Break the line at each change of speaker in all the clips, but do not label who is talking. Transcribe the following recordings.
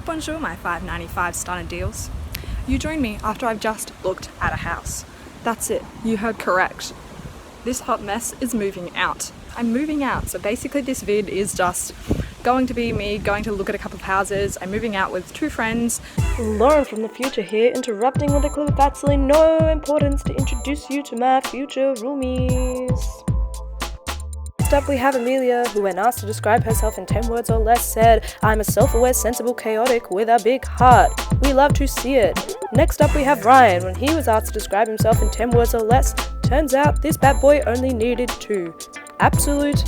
Bonjour, my $5.95 stunner deals. You join me after I've just looked at a house. That's it, you heard correct. This hot mess is moving out. I'm moving out, so basically this vid is just going to be me going to look at a couple of houses. I'm moving out with two friends.
Lauren from the future here, interrupting with a clip of absolutely no importance to introduce you to my future roomies. Next up we have Amelia, who when asked to describe herself in 10 words or less said, "I'm a self-aware, sensible, chaotic with a big heart. We love to see it." Next up we have Ryan, when he was asked to describe himself in 10 words or less, turns out this bad boy only needed 2. Absolute.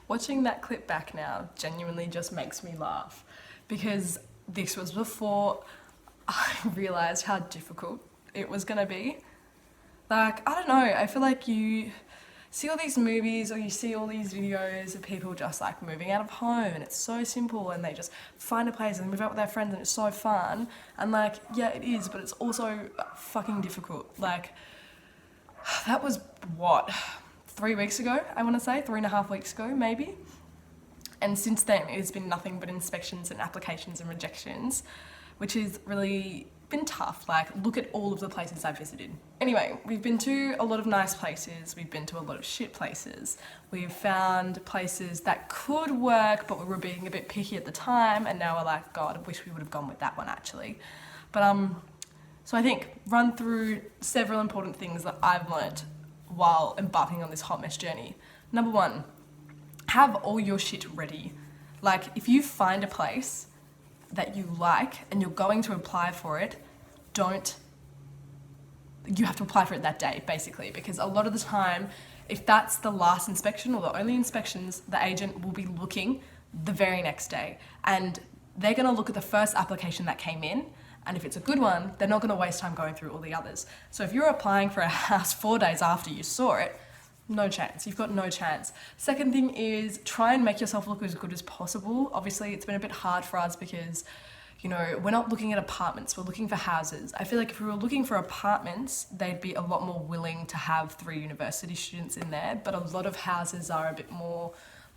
Watching that clip back now genuinely just makes me laugh, because this was before I realised how difficult it was gonna be. Like, I don't know, I feel like you see all these movies or you see all these videos of people just like moving out of home and it's so simple and they just find a place and move out with their friends and it's so fun. And like, yeah, it is, but it's also fucking difficult. Like, that was what? 3 weeks ago, I want to say, 3.5 weeks ago, maybe. And since then, it has been nothing but inspections and applications and rejections, which has really been tough. Like, look at all of the places I've visited. Anyway, we've been to a lot of nice places. We've been to a lot of shit places. We've found places that could work, but we were being a bit picky at the time. And now we're like, God, I wish we would have gone with that one, actually. But, so I think run through several important things that I've learnt while embarking on this hot mess journey. Number 1, have all your shit ready. Like, if you find a place that you like and you're going to apply for it, you have to apply for it that day, basically, because a lot of the time, if that's the last inspection or the only inspections, the agent will be looking the very next day. And they're gonna look at the first application that came in, and if it's a good one, they're not going to waste time going through all the others. So if you're applying for a house 4 days after you saw it, no chance. You've got no chance. Second thing is try and make yourself look as good as possible. Obviously, it's been a bit hard for us because, you know, we're not looking at apartments, we're looking for houses. I feel like if we were looking for apartments, they'd be a lot more willing to have 3 university students in there, but a lot of houses are a bit more,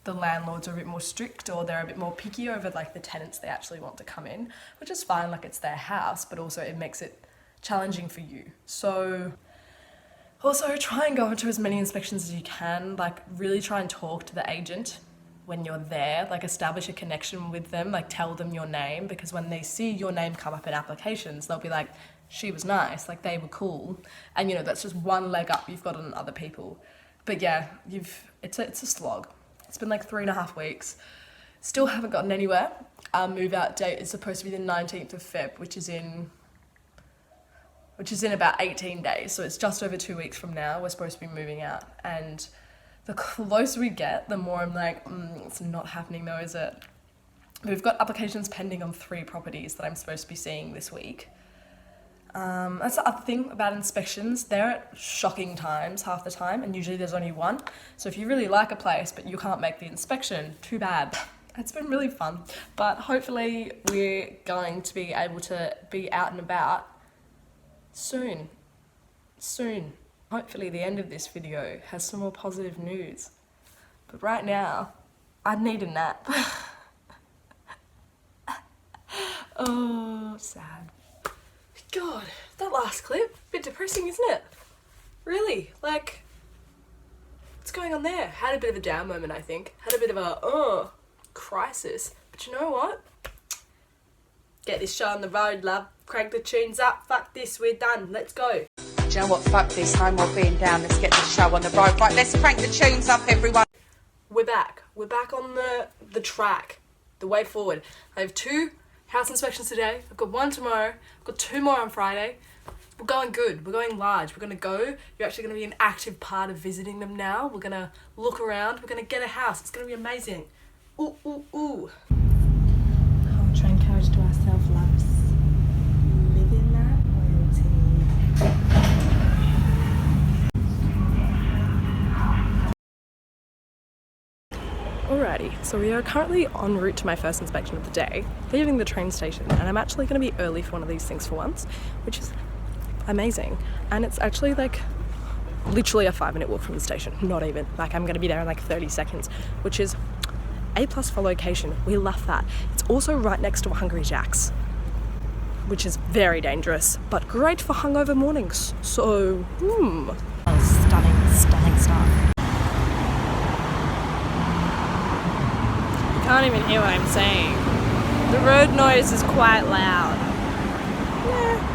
the landlords are a bit more strict, or they're a bit more picky over like the tenants they actually want to come in, which is fine, like it's their house, but also it makes it challenging for you. So also try and go into as many inspections as you can, like really try and talk to the agent when you're there, like establish a connection with them, like tell them your name, because when they see your name come up in applications, they'll be like, she was nice, like they were cool. And you know, that's just one leg up you've got on other people. But yeah, it's a slog. It's been like 3.5 weeks. Still haven't gotten anywhere. Our move out date is supposed to be the 19th of Feb, which is in about 18 days. So it's just over 2 weeks from now. We're supposed to be moving out. And the closer we get, the more I'm like, it's not happening though, is it? We've got applications pending on 3 properties that I'm supposed to be seeing this week. That's the other thing about inspections. They're at shocking times half the time, and usually there's only one. So if you really like a place but you can't make the inspection, too bad. It's been really fun, but hopefully we're going to be able to be out and about soon. Hopefully the end of this video has some more positive news. But right now, I need a nap. Oh, sad. God, that last clip, a bit depressing, isn't it? Really, like, what's going on there? Had a bit of a down moment, I think. Had a bit of a, crisis. But you know what? Get this show on the road, love. Crank the tunes up. Fuck this, we're done. Let's go.
Do you know what? Fuck this. No more being down. Let's get this show on the road. Right, let's crank the tunes up, everyone.
We're back. We're back on the track. The way forward. I have 2 house inspections today. I've got 1 tomorrow. I've got 2 more on Friday. We're going good. We're going large. We're going to go. You're actually going to be an active part of visiting them now. We're going to look around. We're going to get a house. It's going to be amazing. Ooh, ooh, ooh.
Whole train carriage to ourselves, loves. Living that loyalty.
Alrighty, so we are currently en route to my first inspection of the day, leaving the train station, and I'm actually going to be early for one of these things for once, which is amazing. And it's actually like literally a 5-minute walk from the station, not even. Like, I'm going to be there in like 30 seconds, which is A+ for location. We love that. It's also right next to a Hungry Jack's, which is very dangerous, but great for hungover mornings. So, stunning stuff. You can't even hear what I'm saying. The road noise is quite loud. Yeah.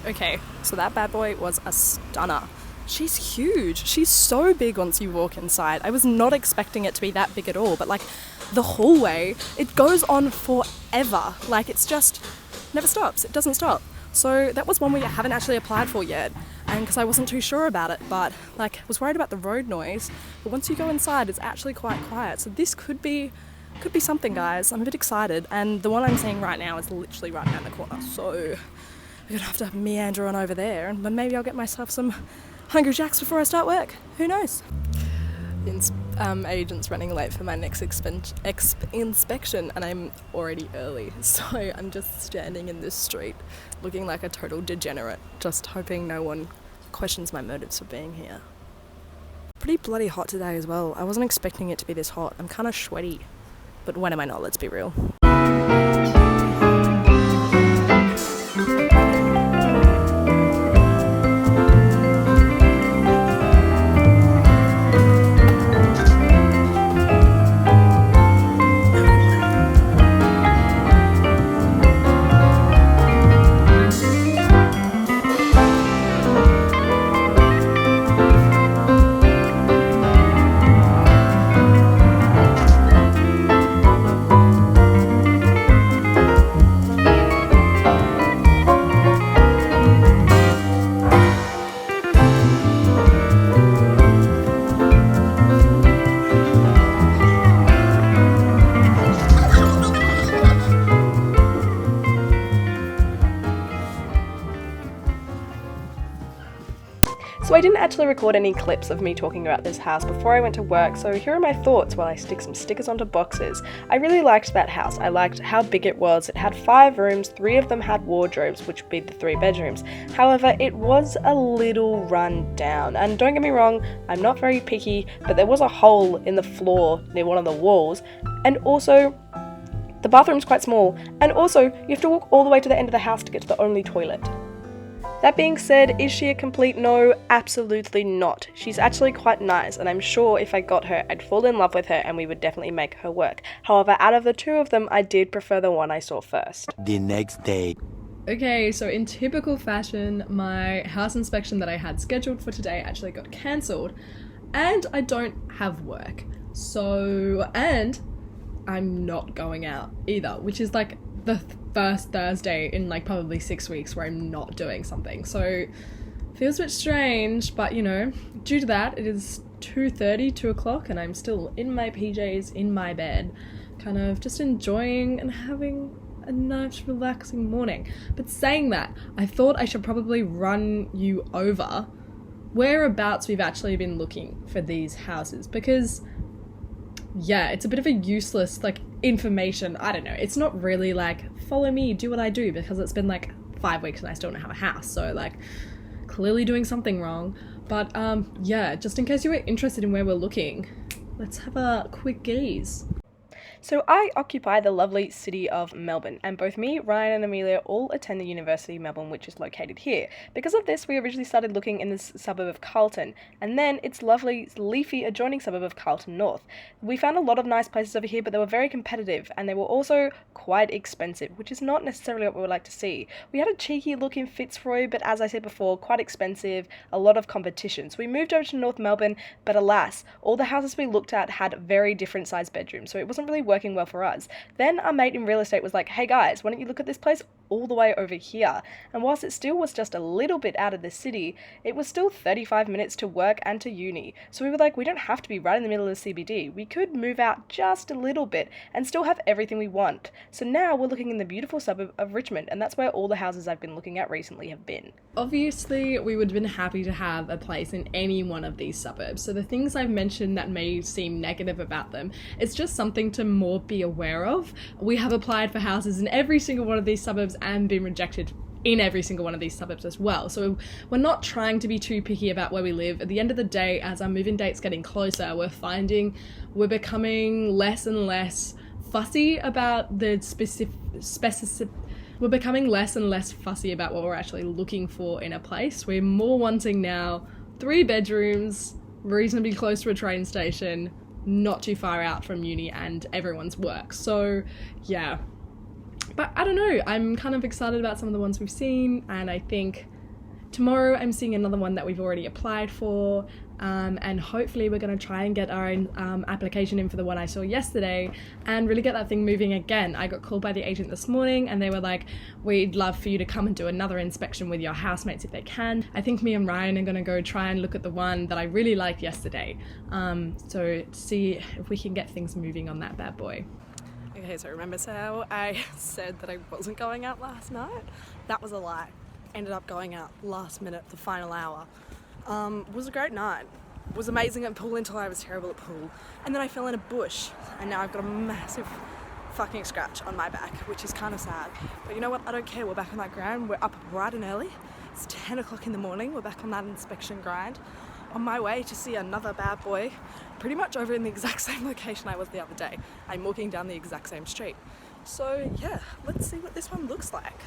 Okay, so that bad boy was a stunner. She's huge. She's so big once you walk inside. I was not expecting it to be that big at all, but like the hallway, it goes on forever. Like, it's just never stops. It doesn't stop. So that was one we haven't actually applied for yet, and because I wasn't too sure about it, but like was worried about the road noise. But once you go inside, it's actually quite quiet. So this could be something, guys. I'm a bit excited, and the one I'm seeing right now is literally right around the corner. So we're gonna have to meander on over there, and maybe I'll get myself some Hungry Jacks before I start work. Who knows? The agent's running late for my next inspection, and I'm already early, so I'm just standing in this street looking like a total degenerate, just hoping no one questions my motives for being here. Pretty bloody hot today as well. I wasn't expecting it to be this hot. I'm kind of sweaty, but when am I not? Let's be real. So I didn't actually record any clips of me talking about this house before I went to work, so here are my thoughts while I stick some stickers onto boxes. I really liked that house. I liked how big it was. It had 5 rooms, 3 of them had wardrobes, which would be the 3 bedrooms. However, it was a little run down, and don't get me wrong, I'm not very picky, but there was a hole in the floor near one of the walls, and also the bathroom's quite small, and also you have to walk all the way to the end of the house to get to the only toilet.
That being said, is she a complete no? Absolutely not. She's actually quite nice, and I'm sure if I got her, I'd fall in love with her and we would definitely make her work. However, out of the two of them, I did prefer the one I saw first.
The next day.
Okay, so in typical fashion, my house inspection that I had scheduled for today actually got cancelled, and I don't have work. So, and I'm not going out either, which is like the first Thursday in like probably 6 weeks where I'm not doing something. So, feels a bit strange, but you know, due to that, it is 2:30, 2 o'clock, and I'm still in my PJs, in my bed, kind of just enjoying and having a nice relaxing morning. But saying that, I thought I should probably run you over whereabouts we've actually been looking for these houses, because yeah, it's a bit of a useless like information. I don't know, it's not really like follow me, do what I do, because it's been like 5 weeks and I still don't have a house, so like clearly doing something wrong. But yeah, just in case you were interested in where we're looking, let's have a quick gaze.
So I occupy the lovely city of Melbourne, and both me, Ryan and Amelia all attend the University of Melbourne, which is located here. Because of this, we originally started looking in this suburb of Carlton, and then its lovely, leafy adjoining suburb of Carlton North. We found a lot of nice places over here, but they were very competitive, and they were also quite expensive, which is not necessarily what we would like to see. We had a cheeky look in Fitzroy, but as I said before, quite expensive, a lot of competition. So we moved over to North Melbourne, but alas, all the houses we looked at had very different sized bedrooms, so it wasn't really working well for us. Then our mate in real estate was like, hey guys, why don't you look at this place all the way over here? And whilst it still was just a little bit out of the city, it was still 35 minutes to work and to uni. So we were like, we don't have to be right in the middle of the CBD. We could move out just a little bit and still have everything we want. So now we're looking in the beautiful suburb of Richmond, and that's where all the houses I've been looking at recently have been.
Obviously, we would have been happy to have a place in any one of these suburbs. So the things I've mentioned that may seem negative about them, it's just something to more be aware of. We have applied for houses in every single one of these suburbs and been rejected in every single one of these suburbs as well. So we're not trying to be too picky about where we live. At the end of the day, as our move-in date's getting closer, we're becoming less and less fussy about the we're becoming less and less fussy about what we're actually looking for in a place. We're more wanting now 3 bedrooms, reasonably close to a train station, not too far out from uni and everyone's work. So yeah, but I don't know, I'm kind of excited about some of the ones we've seen, and I think tomorrow I'm seeing another one that we've already applied for, and hopefully we're going to try and get our application in for the one I saw yesterday and really get that thing moving again. I got called by the agent this morning and they were like, we'd love for you to come and do another inspection with your housemates if they can. I think me and Ryan are going to go try and look at the one that I really liked yesterday, so see if we can get things moving on that bad boy.
Okay, so remember how I said that I wasn't going out last night? That was a lie. Ended up going out last minute, the final hour. It was a great night. It was amazing at pool until I was terrible at pool. And then I fell in a bush, and now I've got a massive fucking scratch on my back, which is kind of sad. But you know what? I don't care. We're back on that grind. We're up bright and early. It's 10 o'clock in the morning. We're back on that inspection grind. On my way to see another bad boy, pretty much over in the exact same location I was the other day. I'm walking down the exact same street. So yeah, let's see what this one looks like.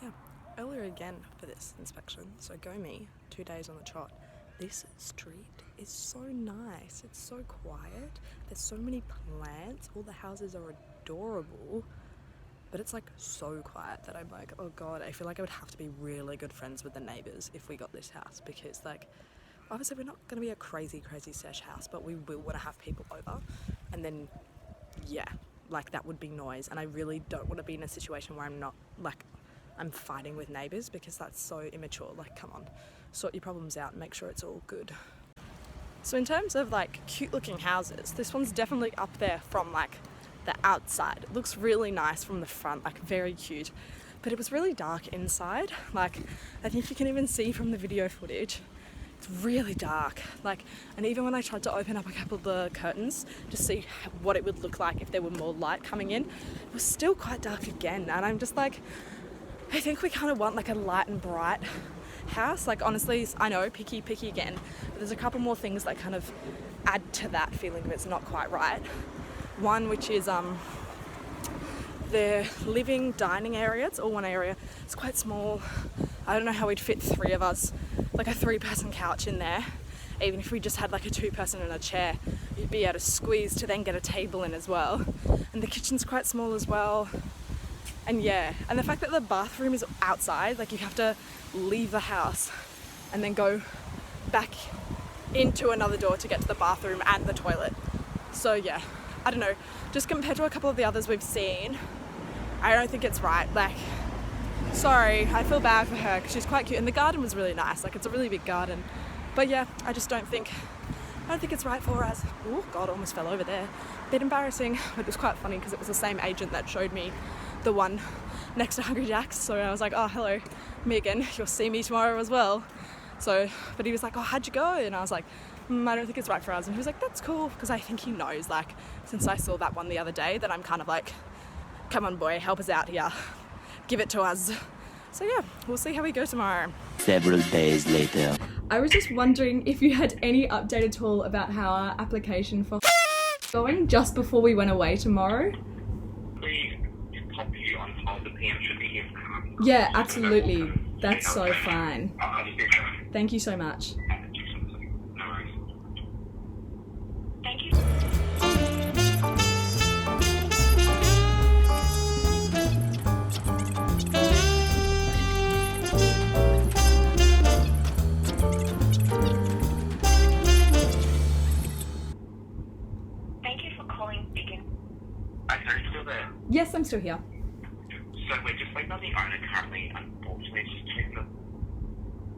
Yeah, earlier again for this inspection, so go me, 2 days on the trot. This street is so nice, it's so quiet, there's so many plants, all the houses are adorable, but it's like so quiet that I'm like, oh god, I feel like I would have to be really good friends with the neighbours if we got this house, because like, obviously we're not going to be a crazy sesh house, but we will want to have people over, and then yeah, like that would be noise, and I really don't want to be in a situation where I'm not like, I'm fighting with neighbours, because that's so immature. Like, come on, sort your problems out and make sure it's all good. So in terms of like cute looking houses, this one's definitely up there from like the outside. It looks really nice from the front, like very cute, but it was really dark inside. Like, I think you can even see from the video footage, it's really dark. Like, and even when I tried to open up a couple of the curtains to see what it would look like if there were more light coming in, it was still quite dark again. And I'm just like, I think we kind of want like a light and bright house. Like, honestly, I know, picky again, but there's a couple more things that kind of add to that feeling of it's not quite right. One, which is their living dining area. It's all one area. It's quite small. I don't know how we'd fit 3 of us, like a 3-person couch in there. Even if we just had like a 2-person and a chair, you'd be able to squeeze to then get a table in as well. And the kitchen's quite small as well. And yeah, and the fact that the bathroom is outside, like you have to leave the house and then go back into another door to get to the bathroom and the toilet. So yeah, I don't know, just compared to a couple of the others we've seen, I don't think it's right. Like, sorry, I feel bad for her because she's quite cute and the garden was really nice, like it's a really big garden. But yeah, I don't think it's right for us. Oh God, almost fell over there. Bit embarrassing, but it was quite funny because it was the same agent that showed me the one next to Hungry Jack's. So I was like, oh, hello, me again. You'll see me tomorrow as well. So, but he was like, oh, how'd you go? And I was like, I don't think it's right for us. And he was like, that's cool, because I think he knows, like, since I saw that one the other day, that I'm kind of like, come on boy, help us out here. Give it to us. So yeah, we'll see how we go tomorrow.
Several days later.
I was just wondering if you had any update at all about how our application for going just before we went away tomorrow.
Please pop you on hold. The PM should be here.
Yeah, absolutely. That's so fine. Thank you so much.
No worries.
Thank you. Thank you for calling Beacon.
Are you still there?
Yes, I'm still here.
So we're just waiting on the owner currently. Unfortunately, it's just taking a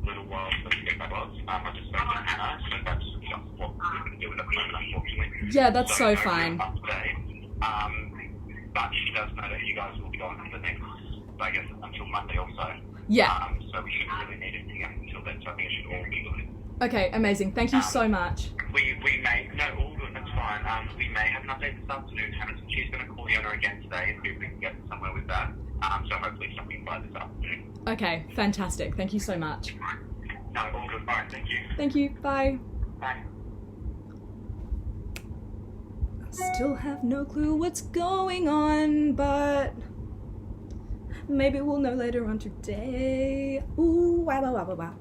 little while for them to get back to us. I just spoke to Anna, so that's just what we're going to do with the moment, unfortunately.
Yeah, that's so
no
fine.
real update. But she does know that you guys will be going for the next, I guess, until Monday or so.
Yeah.
So we shouldn't really need anything up until then, so I think it should all be good.
Okay, amazing. Thank you so much.
We may, no, all good, that's fine. We may have an update this afternoon. Hamilton, she's going to call the owner again today and see if we can get somewhere with that. So hopefully something by this afternoon.
Okay, fantastic. Thank you so much.
No, all good. All right, thank you.
Thank you. Bye.
Bye.
Still have no clue what's going on, but maybe we'll know later on today. Ooh, wow, wow, wow, wow, wow.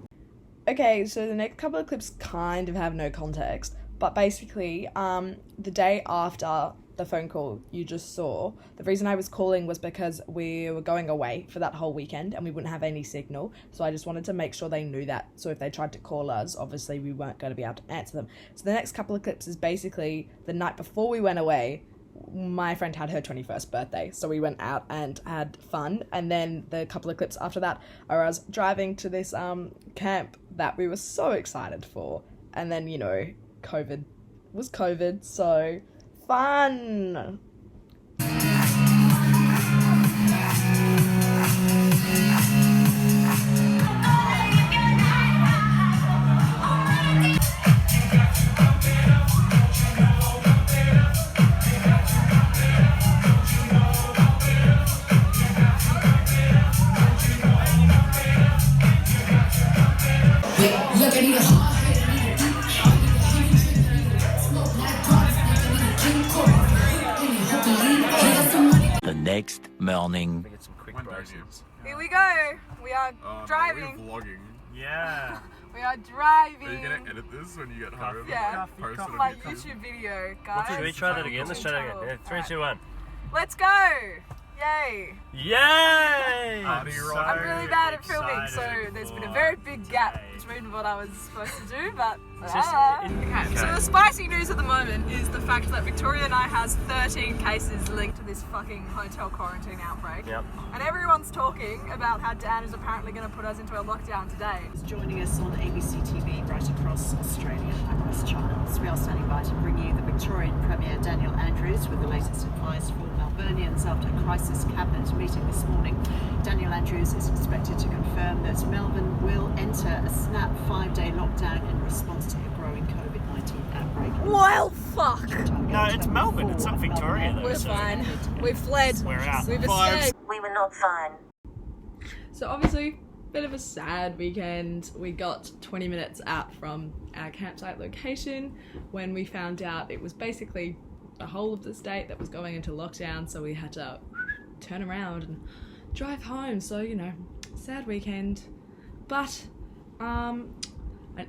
Okay, so the next couple of clips kind of have no context, but basically, the day after the phone call you just saw, the reason I was calling was because we were going away for that whole weekend and we wouldn't have any signal, so I just wanted to make sure they knew that, so if they tried to call us, obviously we weren't going to be able to answer them. So the next couple of clips is basically the night before we went away. My friend had her 21st birthday, so we went out and had fun, and then the couple of clips after that are us driving to this camp that we were so excited for, and then, you know, COVID was COVID, so fun!
The next morning.
Get some quick burgers.
Here we go. We are driving.
We're vlogging. Yeah.
We are driving.
Are you gonna edit this when you get home?
Yeah.
Post it on
My
YouTube?
YouTube video, guys.
Should we try that again? Let's try that again. Yeah, 3, 2, 1.
Let's go! Yay!
Yay!
Party
So
I'm really bad at filming, so
excited
there's been
for
a very big gap
today.
between what I was supposed to do, but
Okay.
So the spicy news at the moment is the fact that Victoria now has 13 cases linked to this fucking hotel quarantine outbreak.
Yep.
And everyone's talking about how Dan is apparently going to put us into a lockdown today.
Joining us on ABC TV right across Australia and across China. So we are standing by to bring you the Victorian Premier Daniel Andrews with the latest advice for Melburnians after a crisis cabinet meeting this morning. Daniel Andrews is expected to confirm that Melbourne will enter a snap 5-day lockdown in response to a growing COVID-19 outbreak.
Well, fuck!
No, it's Melbourne. It's not Victoria, though.
We're
so
fine. We've fled.
We're out.
We've escaped.
We were not fine.
So obviously, bit of a sad weekend. We got 20 minutes out from our campsite location when we found out it was basically the whole of the state that was going into lockdown, so we had to
turn around and drive home. So, you know, sad weekend. But an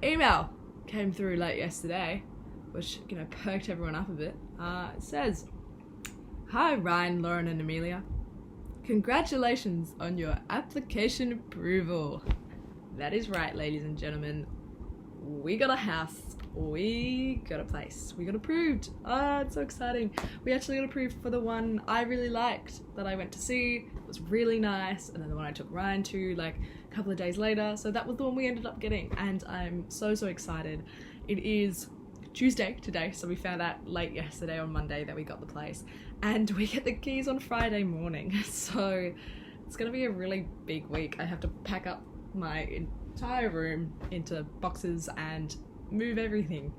email came through late yesterday, which, you know, perked everyone up a bit. It says, "Hi Ryan, Lauren and Amelia. Congratulations on your application approval." That is right, ladies and gentlemen. We got a house. We got a place. We got approved. Oh, it's so exciting. We actually got approved for the one I really liked that I went to see. It was really nice. And then the one I took Ryan to like a couple of days later. So that was the one we ended up getting. And I'm so excited. It is Tuesday today, so we found out late yesterday on Monday that we got the place, and we get the keys on Friday morning. So it's gonna be a really big week. I have to pack up my entire room into boxes and move everything,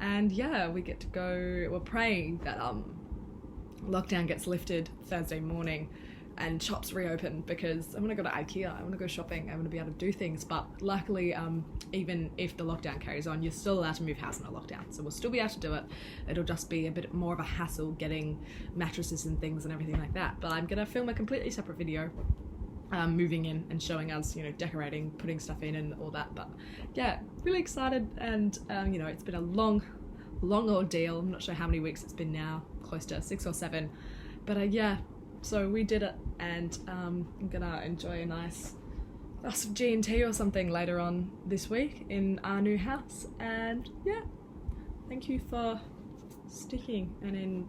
and yeah, we get to go. We're praying that lockdown gets lifted Thursday morning and shops reopen, because I want to go to IKEA, I want to go shopping, I want to be able to do things. But luckily, even if the lockdown carries on, you're still allowed to move house in a lockdown, so we'll still be able to do it. It'll just be a bit more of a hassle getting mattresses and things and everything like that. But I'm gonna film a completely separate video moving in and showing us, you know, decorating, putting stuff in and all that. But yeah, really excited. And you know, it's been a long ordeal. I'm not sure how many weeks it's been now, close to 6 or 7, but yeah, so we did it. And I'm gonna enjoy a nice glass of G&T or something later on this week in our new house. And yeah, thank you for sticking and in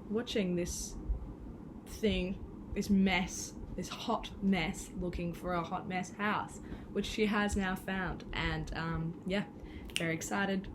watching this thing, this mess, this hot mess, looking for a hot mess house, which she has now found. And yeah, very excited.